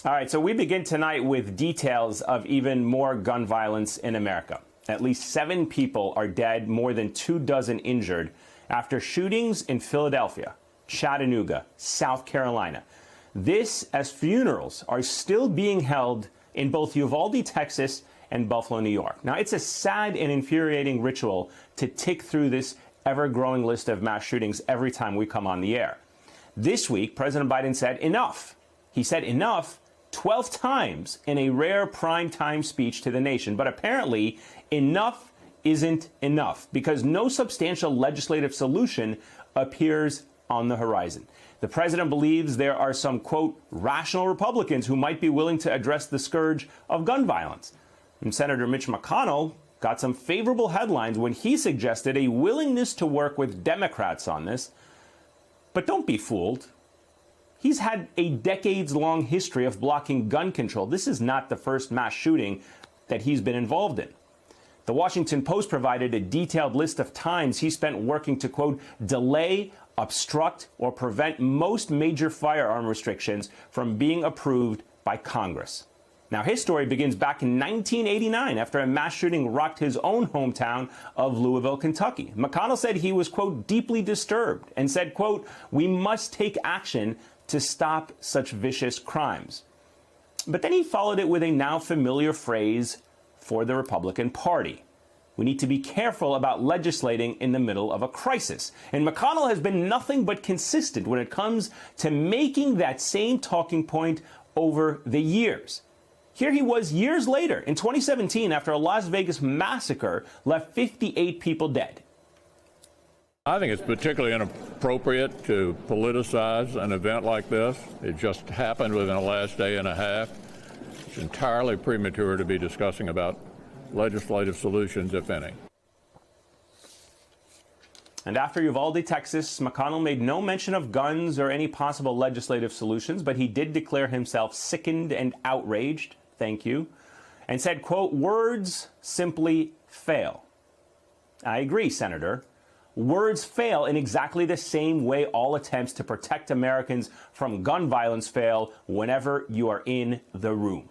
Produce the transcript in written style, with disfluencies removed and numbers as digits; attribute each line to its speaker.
Speaker 1: All right, so we begin tonight with details of even more gun violence in America. At least 7 people are dead, more than 24 injured after shootings in Philadelphia, Chattanooga, South Carolina. This as funerals are still being held in both Uvalde, Texas, and Buffalo, New York. Now, it's a sad and infuriating ritual to tick through this ever-growing list of mass shootings every time we come on the air. This week, President Biden said enough. He said enough 12 times in a rare primetime speech to the nation. But apparently, enough isn't enough because no substantial legislative solution appears on the horizon. The president believes there are some, quote, rational Republicans who might be willing to address the scourge of gun violence. And Senator Mitch McConnell got some favorable headlines when he suggested a willingness to work with Democrats on this. But don't be fooled. He's had a decades-long history of blocking gun control. This is not the first mass shooting that he's been involved in. The Washington Post provided a detailed list of times he spent working to, quote, delay, obstruct, or prevent most major firearm restrictions from being approved by Congress. Now, his story begins back in 1989 after a mass shooting rocked his own hometown of Louisville, Kentucky. McConnell said he was, quote, deeply disturbed and said, quote, we must take action to stop such vicious crimes. But then he followed it with a now familiar phrase for the Republican Party. We need to be careful about legislating in the middle of a crisis. And McConnell has been nothing but consistent when it comes to making that same talking point over the years. Here he was years later, in 2017, after a Las Vegas massacre left 58 people dead.
Speaker 2: I think it's particularly inappropriate to politicize an event like this. It just happened within the last day and a half. It's entirely premature to be discussing about legislative solutions, if any.
Speaker 1: And after Uvalde, Texas, McConnell made no mention of guns or any possible legislative solutions, but he did declare himself sickened and outraged, thank you, and said, quote, words simply fail. I agree, Senator. Words fail in exactly the same way all attempts to protect Americans from gun violence fail whenever you are in the room.